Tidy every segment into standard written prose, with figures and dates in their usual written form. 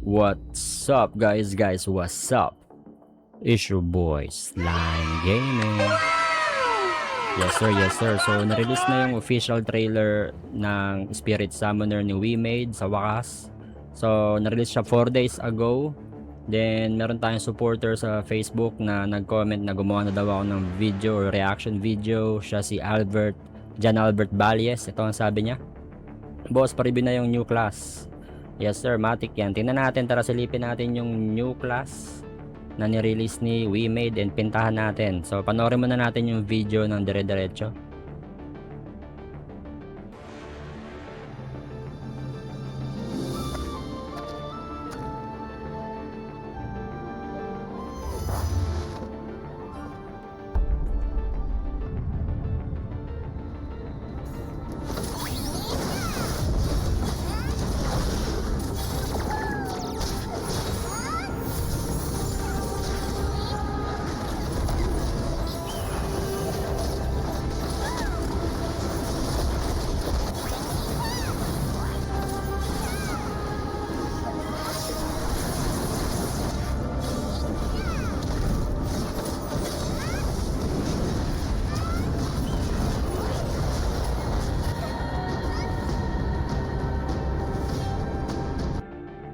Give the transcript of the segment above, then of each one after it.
What's up guys, what's up? It's your boy Slime Gaming. Yes sir, so na-release na yung official trailer ng Spirit Summoner ni WeMade sa wakas. So na-release siya 4 days ago. Then meron tayong supporter sa Facebook na nag-comment na gumawa na daw ako ng video or reaction video. Siya si Jan Albert Valles. Ito ang sabi niya: boss, pa-review na yung new class. Yes sir, matik yan. Tingnan natin, tara silipin natin yung new class na ni-release ni WeMade and pintahan natin. So panoorin muna natin yung video ng dire-diretso.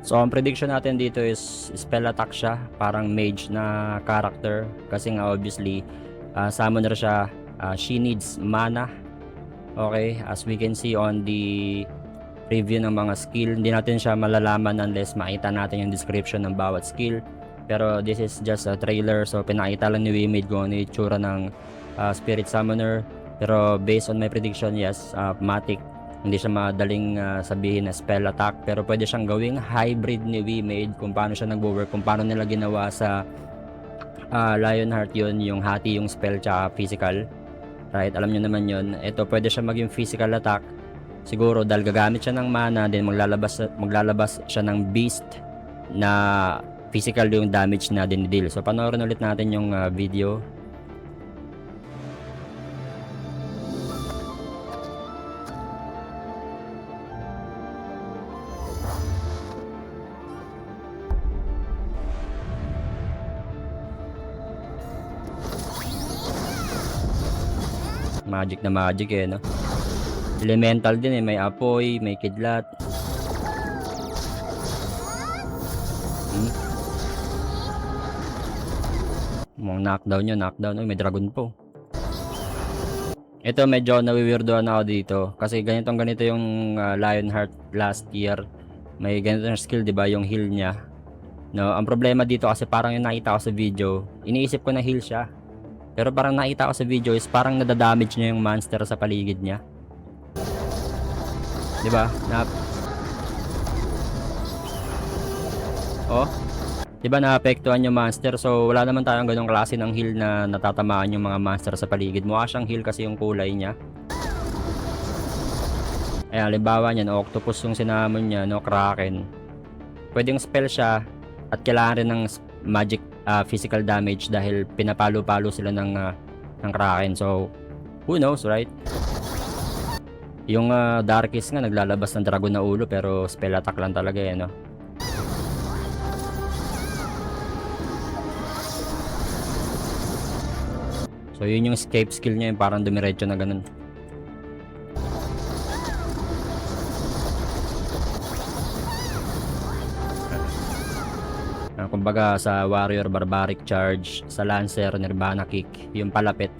So ang prediction natin dito is spell attack siya, parang mage na character kasi nga obviously summoner siya, she needs mana. Okay, as we can see on the review ng mga skill, hindi natin siya malalaman unless makita natin yung description ng bawat skill. Pero this is just a trailer, so pinakita lang ni WeMade kung ano yung itsura ng Spirit Summoner. Pero based on my prediction, yes, matic. Hindi siya madaling sabihin na spell attack, pero pwede siyang gawing hybrid ni WeMade kung paano siya nagwo-work, kung paano nila ginawa sa Lionheart yun, yung hati yung spell tsaka physical. Right, alam nyo naman yun. Ito pwede siya maging physical attack. Siguro dahil gagamit siya ng mana, then maglalabas siya ng beast na physical yung damage na dinidil. So panoorin ulit natin yung video. Magic na magic no? Elemental din may apoy, may kidlat. Knockdown yun, knockdown. May dragon po. Ito medyo nawiwirdoan ako dito kasi ganito yung Lionheart last year. May ganito na skill, 'di ba, yung heal niya. No, ang problema dito kasi parang yung nakita ko sa video, iniisip ko na heal siya. Pero parang nakita ko sa video is parang nadadamage niya yung monster sa paligid niya. 'Di ba? Oh. 'Di ba naapektuhan yung monster? So wala naman tayong ganung klase ng heal na natatamaan yung mga monster sa paligid. Mukha siyang heal kasi yung kulay niya. Ayan, halimbawa niyan, octopus yung sinamon niya, no, kraken. Pwedeng spell siya at kailangan rin ng magic physical damage dahil pinapalo-palo sila ng kraken. So who knows, right? Yung Darkest nga naglalabas ng dragon na ulo pero spell attack lang talaga no. So yun yung escape skill niya, yung parang dumiretso na ganun. Kumbaga sa warrior barbaric charge, sa lancer nirvana kick, yung palapit.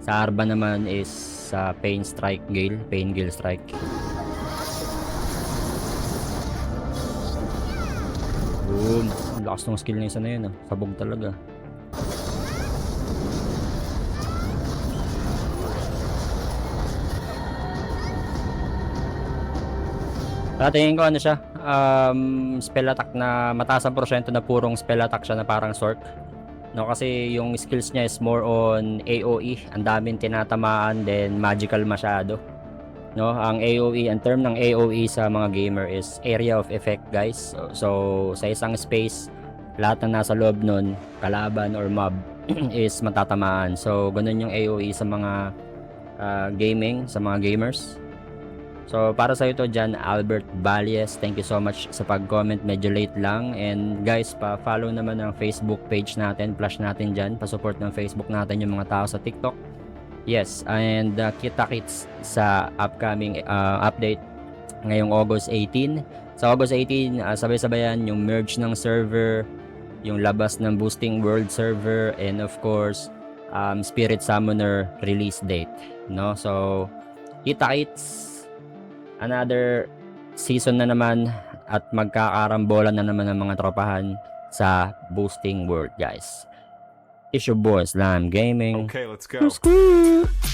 Sa arba naman is sa pain gale strike. Boom, ang lakas ng skill na isa na yun sabog talaga. Tingin ko ano siya, spell attack na mataas ang porsyento na purong spell attack siya na parang Sork. No, kasi yung skills niya is more on AoE, ang daming tinatamaan, then magical masyado. No, ang AoE, ang term ng AoE sa mga gamer is area of effect, guys. So sa isang space, lahat na nasa loob nun, kalaban or mob is matatamaan. So ganun yung AoE sa mga gaming, sa mga gamers. So para sa ito dyan, Albert Valles, thank you so much sa pag-comment, medyo late lang. And guys, pa-follow naman ang Facebook page natin, flash natin dyan, pa-support ng Facebook natin yung mga tao sa TikTok. Yes, and kita-kits sa upcoming update ngayong August 18. Sa August 18, sabay-sabayan yung merge ng server, yung labas ng Boosting World server, and of course, Spirit Summoner release date. No? So, kita-kits, another season na naman at magkakarambolan na naman ng mga tropahan sa Boosting World, guys. It's your boy, Slime Gaming. Okay, let's go. Let's go!